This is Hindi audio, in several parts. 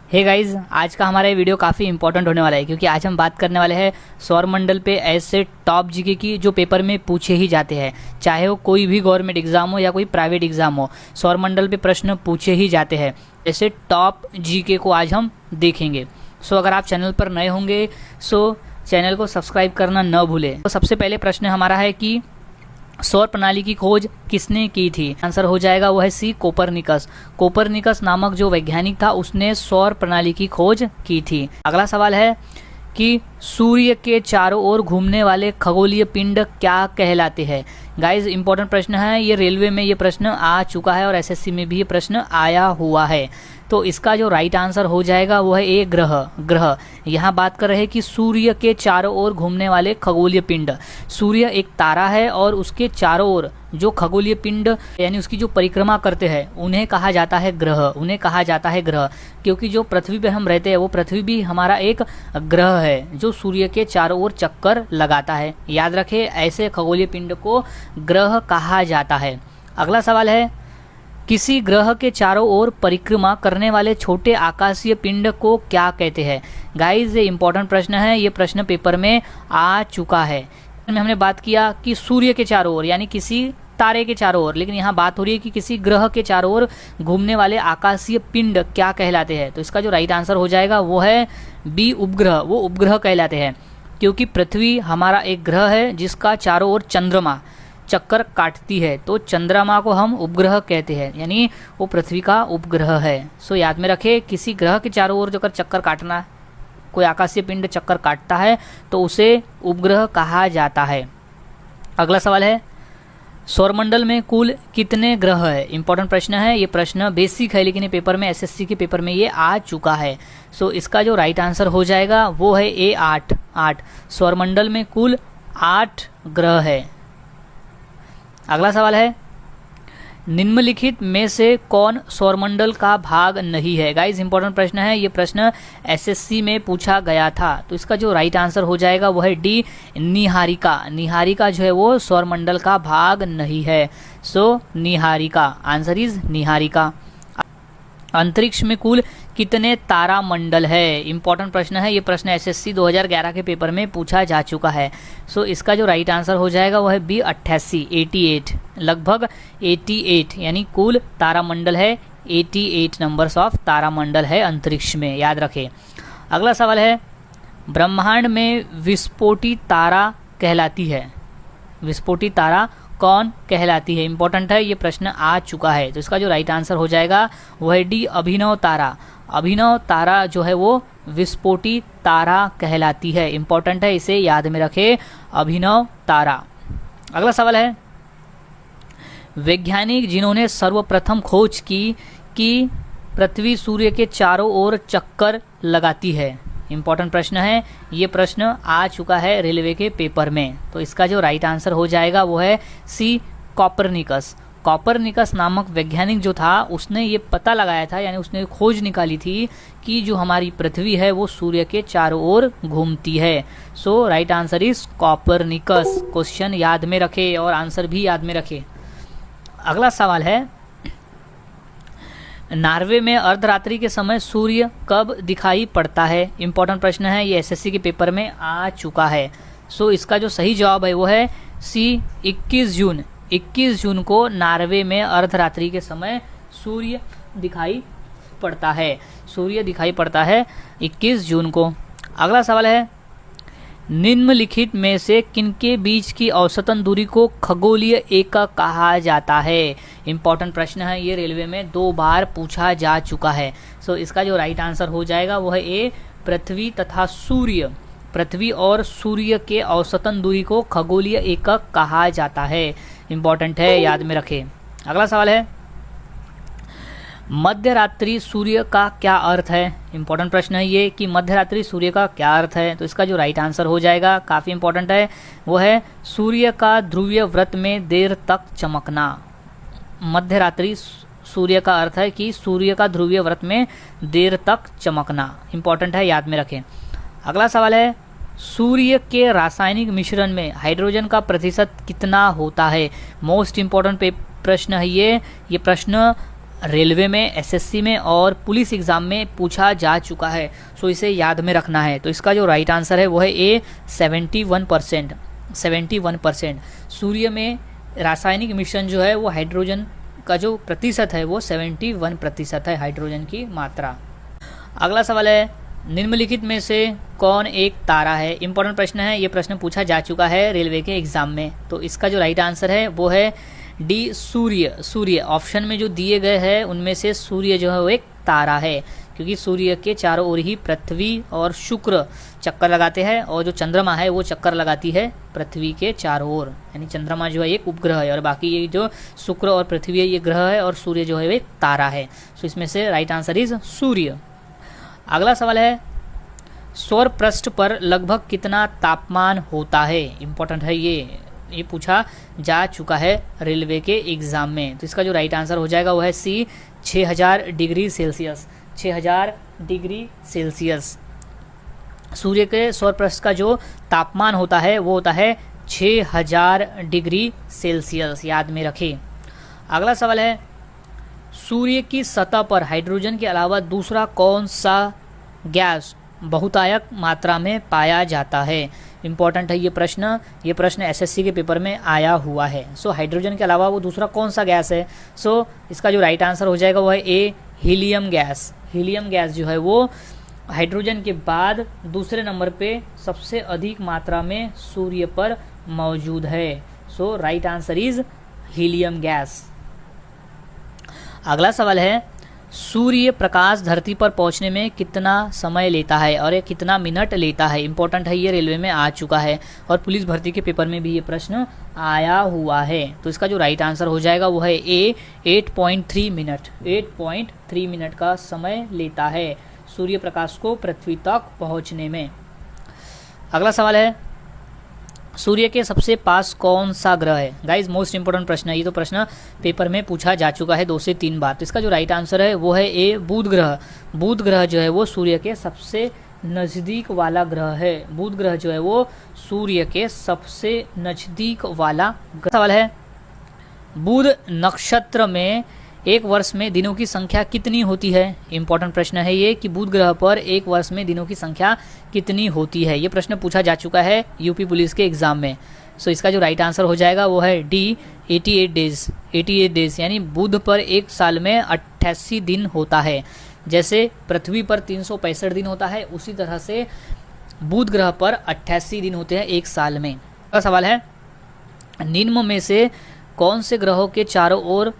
हे गाइज, आज का हमारा ये वीडियो काफ़ी इंपॉर्टेंट होने वाला है क्योंकि आज हम बात करने वाले हैं सौरमंडल पे ऐसे टॉप जीके की जो पेपर में पूछे ही जाते हैं। चाहे वो कोई भी गवर्नमेंट एग्जाम हो या कोई प्राइवेट एग्जाम हो, सौरमंडल पे प्रश्न पूछे ही जाते हैं। ऐसे टॉप जीके को आज हम देखेंगे। सो अगर आप चैनल पर नए होंगे सो चैनल को सब्सक्राइब करना न भूलें। तो सबसे पहले प्रश्न हमारा है कि सौर प्रणाली की खोज किसने की थी? आंसर हो जाएगा वो है सी, कोपरनिकस। कोपरनिकस नामक जो वैज्ञानिक था उसने सौर प्रणाली की खोज की थी। अगला सवाल है कि सूर्य के चारों ओर घूमने वाले खगोलीय पिंड क्या कहलाते हैं? गाइस, इंपॉर्टेंट प्रश्न है ये। रेलवे में ये प्रश्न आ चुका है और एसएससी में भी ये प्रश्न आया हुआ है। तो इसका जो राइट आंसर हो जाएगा वो है ए, ग्रह। यहाँ बात कर रहे हैं कि सूर्य के चारों ओर घूमने वाले खगोलीय पिंड। सूर्य एक तारा है और उसके चारों ओर जो खगोलीय पिंड यानी उसकी जो परिक्रमा करते हैं उन्हें कहा जाता है ग्रह। क्योंकि जो पृथ्वी पे हम रहते हैं वो पृथ्वी भी हमारा एक ग्रह है जो सूर्य के चारों ओर चक्कर लगाता है। याद रखें, ऐसे खगोलीय पिंड को ग्रह कहा जाता है। अगला सवाल है, किसी ग्रह के चारों ओर परिक्रमा करने वाले छोटे आकाशीय पिंड को क्या कहते हैं? गाइस, ये इंपॉर्टेंट प्रश्न है। ये प्रश्न पेपर में आ चुका है। हमने बात किया कि सूर्य के चारों ओर यानी किसी तारे के चारों ओर, लेकिन यहाँ बात हो रही है कि किसी ग्रह के चारों ओर घूमने वाले आकाशीय पिंड क्या कहलाते हैं? तो इसका जो राइट आंसर हो जाएगा वो है बी, उपग्रह। वो उपग्रह कहलाते हैं क्योंकि पृथ्वी हमारा एक ग्रह है जिसका चारों ओर चंद्रमा चक्कर काटती है, तो चंद्रमा को हम उपग्रह कहते हैं, यानी वो पृथ्वी का उपग्रह है। सो याद में रखें, किसी ग्रह के चारों ओर जो चक्कर काटना, कोई आकाशीय पिंड चक्कर काटता है तो उसे उपग्रह कहा जाता है। अगला सवाल है, सौरमंडल में कुल कितने ग्रह है? इंपॉर्टेंट प्रश्न है। ये प्रश्न बेसिक है लेकिन ये पेपर में, एसएससी के पेपर में ये आ चुका है। सो इसका जो राइट आंसर हो जाएगा वो है ए, 8। सौरमंडल में कुल 8 ग्रह है। अगला सवाल है, निम्नलिखित में से कौन सौरमंडल का भाग नहीं है? गाइस, इंपॉर्टेंट प्रश्न है। ये प्रश्न एसएससी में पूछा गया था। तो इसका जो राइट आंसर हो जाएगा वो है डी, निहारिका। निहारिका जो है वो सौरमंडल का भाग नहीं है। सो निहारिका, आंसर इज निहारिका। अंतरिक्ष में कुल कितने तारामंडल है? इंपॉर्टेंट प्रश्न है। ये प्रश्न एसएससी 2011 के पेपर में पूछा जा चुका है। सो इसका जो राइट आंसर हो जाएगा वो है बी, 88। लगभग 88 यानी कुल तारामंडल है 88 नंबर्स ऑफ तारामंडल है अंतरिक्ष में। याद रखें। अगला सवाल है, ब्रह्मांड में विस्फोटी तारा कहलाती है। विस्फोटी तारा कौन कहलाती है? इंपॉर्टेंट है। ये प्रश्न आ चुका है। तो इसका जो राइट आंसर हो जाएगा वो है डी, अभिनव तारा। अभिनव तारा जो है वो विस्फोटी तारा कहलाती है। इंपॉर्टेंट है, इसे याद में रखें, अभिनव तारा। अगला सवाल है, वैज्ञानिक जिन्होंने सर्वप्रथम खोज की कि पृथ्वी सूर्य के चारों ओर चक्कर लगाती है। इंपॉर्टेंट प्रश्न है। ये प्रश्न आ चुका है रेलवे के पेपर में। तो इसका जो राइट आंसर हो जाएगा वो है सी, कोपरनिकस। कोपरनिकस नामक वैज्ञानिक जो था उसने ये पता लगाया था, यानी उसने खोज निकाली थी कि जो हमारी पृथ्वी है वो सूर्य के चारों ओर घूमती है। So right answer is Copernicus. Question याद में रखे और आंसर भी याद में रखे। अगला सवाल है, नॉर्वे में अर्धरात्रि के समय सूर्य कब दिखाई पड़ता है? इंपॉर्टेंट प्रश्न है। ये एसएससी के पेपर में आ चुका है। सो इसका जो सही जवाब है वो है सी, 21 जून। 21 जून को नॉर्वे में अर्धरात्रि के समय सूर्य दिखाई पड़ता है। सूर्य दिखाई पड़ता है 21 जून को। अगला सवाल है, निम्नलिखित में से किनके बीच की औसतन दूरी को खगोलीय एकक कहा जाता है? इंपॉर्टेंट प्रश्न है। ये रेलवे में 2 बार पूछा जा चुका है। सो इसका जो राइट आंसर हो जाएगा वो है ए, पृथ्वी तथा सूर्य। पृथ्वी और सूर्य के औसतन दूरी को खगोलीय एकक कहा जाता है। इंपॉर्टेंट है, याद में रखें। अगला सवाल है, मध्यरात्रि सूर्य का क्या अर्थ है? इंपॉर्टेंट प्रश्न है ये कि मध्यरात्रि सूर्य का क्या अर्थ है। तो इसका जो राइट आंसर हो जाएगा, काफ़ी इंपॉर्टेंट है, वो है सूर्य का ध्रुवीय व्रत में देर तक चमकना। मध्यरात्रि सूर्य का अर्थ है कि सूर्य का ध्रुवीय व्रत में देर तक चमकना। इंपॉर्टेंट है, याद में रखें। अगला सवाल है, सूर्य के रासायनिक मिश्रण में हाइड्रोजन का प्रतिशत कितना होता है? मोस्ट इंपॉर्टेंट प्रश्न है ये प्रश्न रेलवे में, एसएससी में और पुलिस एग्जाम में पूछा जा चुका है। सो इसे याद में रखना है। तो इसका जो राइट आंसर है वो है ए 71%। 71%। सूर्य में रासायनिक मिश्रण जो है वो हाइड्रोजन का जो प्रतिशत है वो 71% है, हाइड्रोजन की मात्रा। अगला सवाल है, निम्नलिखित में से कौन एक तारा है? इंपॉर्टेंट प्रश्न है, ये प्रश्न पूछा जा चुका है रेलवे के एग्जाम में। तो इसका जो राइट आंसर है वो है डी सूर्य। सूर्य ऑप्शन में जो दिए गए हैं उनमें से सूर्य जो है वो एक तारा है, क्योंकि सूर्य के चारों ओर ही पृथ्वी और शुक्र चक्कर लगाते हैं और जो चंद्रमा है वो चक्कर लगाती है पृथ्वी के चारों ओर। यानी चंद्रमा जो है एक उपग्रह है और बाकी ये जो शुक्र और पृथ्वी है ये ग्रह है और सूर्य जो है वो एक तारा है। सो इसमें से राइट आंसर इज सूर्य। अगला सवाल है, सौर पृष्ठ पर लगभग कितना तापमान होता है? इंपॉर्टेंट है, ये पूछा जा चुका है रेलवे के एग्जाम में। तो इसका जो राइट आंसर हो जाएगा वो है सी 6000 डिग्री सेल्सियस। 6000 डिग्री सेल्सियस सूर्य के सौर पृष्ठ का जो तापमान होता है वो होता है 6000 डिग्री सेल्सियस, याद में रखें। अगला सवाल है, सूर्य की सतह पर हाइड्रोजन के अलावा दूसरा कौन सा गैस बहुतायत मात्रा में पाया जाता है? इंपॉर्टेंट है ये प्रश्न एसएससी के पेपर में आया हुआ है। सो हाइड्रोजन के अलावा वो दूसरा कौन सा गैस है? सो इसका जो राइट आंसर हो जाएगा वो है ए हीलियम गैस। हीलियम गैस जो है वो हाइड्रोजन के बाद दूसरे नंबर पे सबसे अधिक मात्रा में सूर्य पर मौजूद है। So right answer is helium gas. अगला सवाल है, सूर्य प्रकाश धरती पर पहुंचने में कितना समय लेता है और ये कितना मिनट लेता है? इंपॉर्टेंट है, ये रेलवे में आ चुका है और पुलिस भर्ती के पेपर में भी ये प्रश्न आया हुआ है। तो इसका जो राइट आंसर हो जाएगा वो है ए 8.3 मिनट। 8.3 मिनट का समय लेता है सूर्य प्रकाश को पृथ्वी तक पहुंचने में। अगला सवाल है, सूर्य के सबसे पास कौन सा ग्रह है? गाइज मोस्ट इंपोर्टेंट प्रश्न है, ये तो प्रश्न पेपर में पूछा जा चुका है 2 से 3 बार। तो इसका जो राइट आंसर है वो है ए बुध ग्रह। बुध ग्रह जो है वो सूर्य के सबसे नज़दीक वाला ग्रह है। बुध ग्रह जो है वो सूर्य के सबसे नज़दीक वाला ग्रह। सवाल है, बुध नक्षत्र में एक वर्ष में दिनों की संख्या कितनी होती है? इंपॉर्टेंट प्रश्न है ये कि बुध ग्रह पर एक वर्ष में दिनों की संख्या कितनी होती है? ये प्रश्न पूछा जा चुका है यूपी पुलिस के एग्जाम में। सो इसका जो राइट आंसर हो जाएगा वो है डी 88 डेज। 88 डेज यानी बुध पर एक साल में 88 दिन होता है। जैसे पृथ्वी पर 365 दिन होता है उसी तरह से बुध ग्रह पर 88 दिन होते हैं एक साल में। अगला सवाल है, निम्न में से कौन से ग्रहों के चारों ओर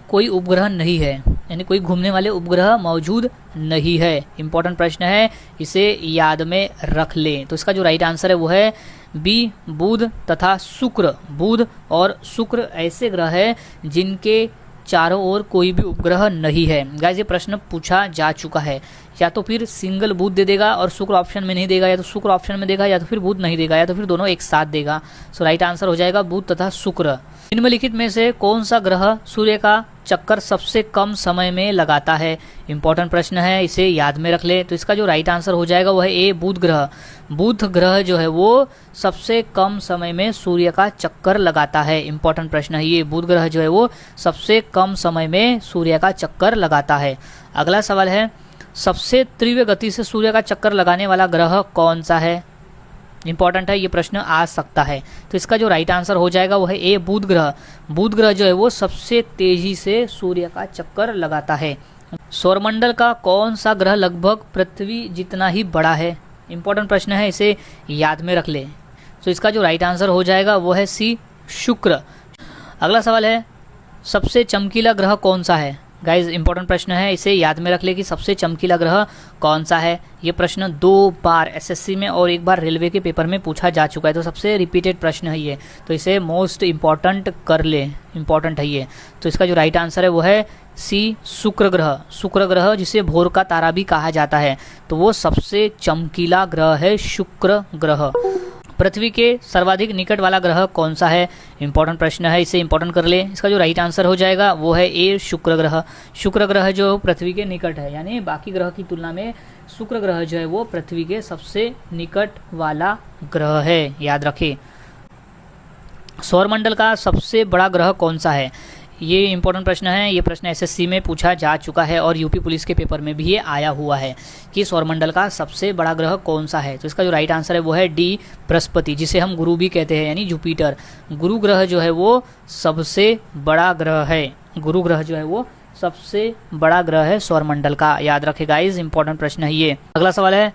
कोई उपग्रह नहीं है? यानी कोई घूमने वाले उपग्रह मौजूद नहीं है। इंपॉर्टेंट प्रश्न है, इसे याद में रख लें। तो इसका जो राइट आंसर है वो है बी बुध तथा शुक्र। बुध और शुक्र ऐसे ग्रह हैं जिनके चारों ओर कोई भी उपग्रह नहीं है। गाइस ये प्रश्न पूछा जा चुका है, या तो फिर सिंगल बुध दे देगा और शुक्र ऑप्शन में नहीं देगा, या तो शुक्र ऑप्शन में देगा, या तो फिर बुध नहीं देगा, या तो फिर दोनों एक साथ देगा। सो राइट आंसर हो जाएगा बुध तथा शुक्र। निम्नलिखित में से कौन सा ग्रह सूर्य का चक्कर सबसे कम समय में लगाता है? इंपॉर्टेंट प्रश्न है, इसे याद में रख ले। तो इसका जो राइट आंसर हो जाएगा वो है ए बुध ग्रह। बुध ग्रह जो है वो सबसे कम समय में सूर्य का चक्कर लगाता है। इंपॉर्टेंट प्रश्न है ये, बुध ग्रह जो है वो सबसे कम समय में सूर्य का चक्कर लगाता है। अगला सवाल है, सबसे तीव्र गति से सूर्य का चक्कर लगाने वाला ग्रह कौन सा है? इंपॉर्टेंट है, ये प्रश्न आ सकता है। तो इसका जो राइट आंसर हो जाएगा वो है ए बुध ग्रह। बुध ग्रह जो है वो सबसे तेजी से सूर्य का चक्कर लगाता है। सौरमंडल का कौन सा ग्रह लगभग पृथ्वी जितना ही बड़ा है? इंपॉर्टेंट प्रश्न है, इसे याद में रख ले। तो इसका जो राइट आंसर हो जाएगा वो है सी शुक्र। अगला सवाल है, सबसे चमकीला ग्रह कौन सा है? गाइज इंपॉर्टेंट प्रश्न है, इसे याद में रख ले कि सबसे चमकीला ग्रह कौन सा है। ये प्रश्न 2 बार एसएससी में और 1 बार रेलवे के पेपर में पूछा जा चुका है, तो सबसे रिपीटेड प्रश्न है ये, तो इसे मोस्ट इम्पॉर्टेंट कर ले। इम्पॉर्टेंट है ये। तो इसका जो राइट आंसर है वो है सी शुक्र ग्रह। शुक्र ग्रह जिसे भोर का तारा भी कहा जाता है, तो वो सबसे चमकीला ग्रह है शुक्र ग्रह। पृथ्वी के सर्वाधिक निकट वाला ग्रह कौन सा है? इंपॉर्टेंट प्रश्न है, इसे इंपॉर्टेंट कर ले। इसका जो राइट आंसर हो जाएगा वो है ए शुक्र ग्रह। शुक्र ग्रह जो पृथ्वी के निकट है, यानी बाकी ग्रह की तुलना में शुक्र ग्रह जो है वो पृथ्वी के सबसे निकट वाला ग्रह है, याद रखें। सौरमंडल का सबसे बड़ा ग्रह कौन सा है? ये इंपॉर्टेंट प्रश्न है, ये प्रश्न एसएससी में पूछा जा चुका है और यूपी पुलिस के पेपर में भी ये आया हुआ है कि सौरमंडल का सबसे बड़ा ग्रह कौन सा है। तो इसका जो राइट आंसर है वो है डी, बृहस्पति, जिसे हम गुरु भी कहते हैं, यानी जुपिटर। गुरु ग्रह जो है वो सबसे बड़ा ग्रह है। गुरु ग्रह जो है वो सबसे बड़ा ग्रह है सौरमंडल का, याद रखें गाइस, इंपॉर्टेंट प्रश्न है ये। अगला सवाल है,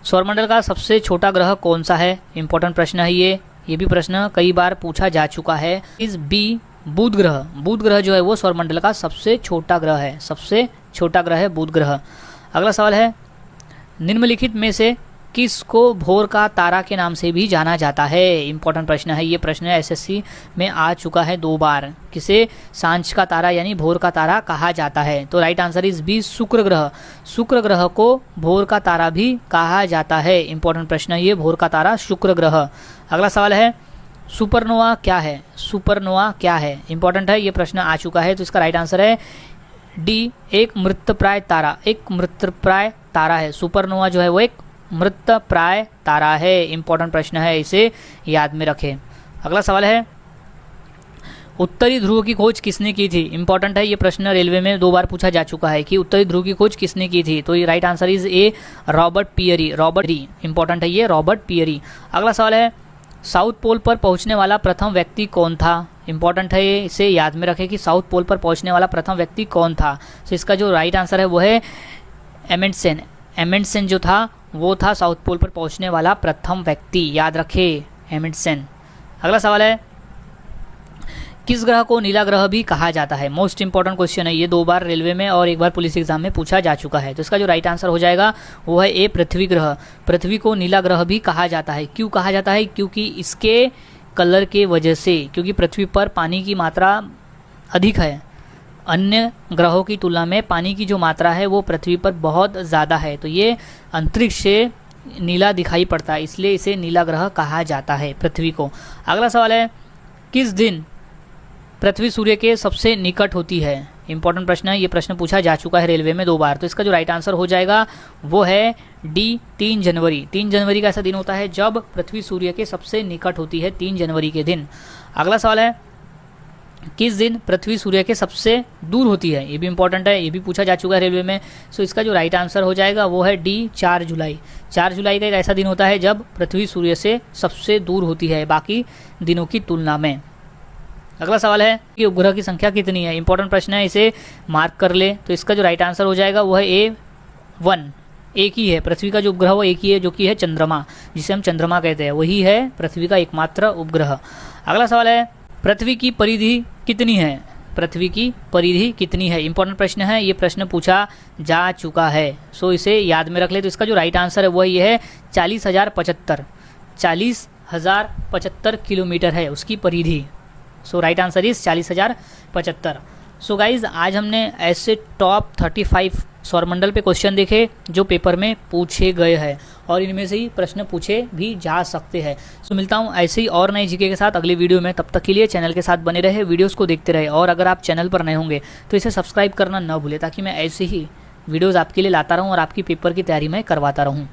सौरमंडल का सबसे छोटा ग्रह कौन सा है। इंपॉर्टेंट प्रश्न है ये भी प्रश्न कई बार पूछा जा चुका है। इस बी, बुध ग्रह। बुध ग्रह जो है वो सौरमंडल का सबसे छोटा ग्रह है, सबसे छोटा ग्रह है बुध ग्रह। अगला सवाल है, निम्नलिखित में से किसको भोर का तारा के नाम से भी जाना जाता है। इंपॉर्टेंट प्रश्न है ये, प्रश्न एसएससी में आ चुका है 2 बार। किसे सांझ का तारा यानी भोर का तारा कहा जाता है। तो राइट आंसर इज बी, शुक्र ग्रह। शुक्र ग्रह को भोर का तारा भी कहा जाता है। इंपॉर्टेंट प्रश्न है ये, भोर का तारा शुक्र ग्रह। अगला सवाल है, सुपरनोवा क्या है। सुपरनोवा क्या है, इंपॉर्टेंट है, ये प्रश्न आ चुका है। तो इसका राइट आंसर है डी, एक मृतप्राय तारा। एक मृतप्राय तारा है सुपरनोवा जो है वो, एक मृतप्राय तारा है। इंपॉर्टेंट प्रश्न है, इसे याद में रखें। अगला सवाल है, उत्तरी ध्रुव की खोज किसने की थी। इंपॉर्टेंट है, ये प्रश्न रेलवे में 2 बार पूछा जा चुका है कि उत्तरी ध्रुव की खोज किसने की थी। तो ये right answer is A, Robert Peary. Robert, important है ये, रॉबर्ट पियरी। अगला सवाल है, साउथ पोल पर पहुंचने वाला प्रथम व्यक्ति कौन था। इंपॉर्टेंट है ये, इसे याद में रखें कि साउथ पोल पर पहुंचने वाला प्रथम व्यक्ति कौन था। तो इसका जो राइट आंसर है वो है एमंडसेन। एमंडसेन जो था वो था साउथ पोल पर पहुंचने वाला प्रथम व्यक्ति, याद रखें, एमंडसेन। अगला सवाल है, किस ग्रह को नीला ग्रह भी कहा जाता है। मोस्ट इंपॉर्टेंट क्वेश्चन है ये, 2 बार रेलवे में और 1 बार पुलिस एग्जाम में पूछा जा चुका है। तो इसका जो राइट आंसर हो जाएगा वो है ए, पृथ्वी ग्रह। पृथ्वी को नीला ग्रह भी कहा जाता है। क्यों कहा जाता है, क्योंकि इसके कलर के वजह से, क्योंकि पृथ्वी पर पानी की मात्रा अधिक है। अन्य ग्रहों की तुलना में पानी की जो मात्रा है वो पृथ्वी पर बहुत ज़्यादा है, तो ये अंतरिक्ष से नीला दिखाई पड़ता है, इसलिए इसे नीला ग्रह कहा जाता है पृथ्वी को। अगला सवाल है, किस दिन पृथ्वी सूर्य के सबसे निकट होती है। इंपॉर्टेंट प्रश्न है, ये प्रश्न पूछा जा चुका है रेलवे में 2 बार। तो इसका जो राइट आंसर हो जाएगा वो है डी, 3 जनवरी। 3 जनवरी का ऐसा दिन होता है जब पृथ्वी सूर्य के सबसे निकट होती है, 3 जनवरी के दिन। अगला सवाल है, किस दिन पृथ्वी सूर्य के सबसे दूर होती है। ये भी इंपॉर्टेंट है, ये भी पूछा जा चुका है रेलवे में। सो इसका जो राइट आंसर हो जाएगा वो है डी, 4 जुलाई। 4 जुलाई का एक ऐसा दिन होता है जब पृथ्वी सूर्य से सबसे दूर होती है बाकी दिनों की तुलना में। अगला सवाल है कि उपग्रह की संख्या कितनी है। इंपॉर्टेंट प्रश्न है, इसे मार्क कर ले। तो इसका जो राइट आंसर हो जाएगा वो है A1, एक ही है। पृथ्वी का जो उपग्रह वो एक ही है, जो कि है चंद्रमा, जिसे हम चंद्रमा कहते हैं, वही है पृथ्वी का एकमात्र उपग्रह। अगला सवाल है, पृथ्वी की परिधि कितनी है। पृथ्वी की परिधि कितनी है, इंपॉर्टेंट प्रश्न है, ये प्रश्न पूछा जा चुका है। सो इसे याद में रख ले। तो इसका जो राइट आंसर है वो ये है 40,075। 40,075 किलोमीटर है उसकी परिधि। So right answer is 40,075। So guys, आज हमने ऐसे टॉप 35 सौरमंडल पे क्वेश्चन देखे जो पेपर में पूछे गए हैं और इनमें से ही प्रश्न पूछे भी जा सकते हैं। सो मिलता हूँ ऐसे ही और नई जीके के साथ अगले वीडियो में। तब तक के लिए चैनल के साथ बने रहे, वीडियोस को देखते रहे, और अगर आप चैनल पर नए होंगे तो इसे सब्सक्राइब करना न भूलें, ताकि मैं ऐसे ही वीडियोज़ आपके लिए लाता रहूँ और आपकी पेपर की तैयारी में करवाता रहूँ।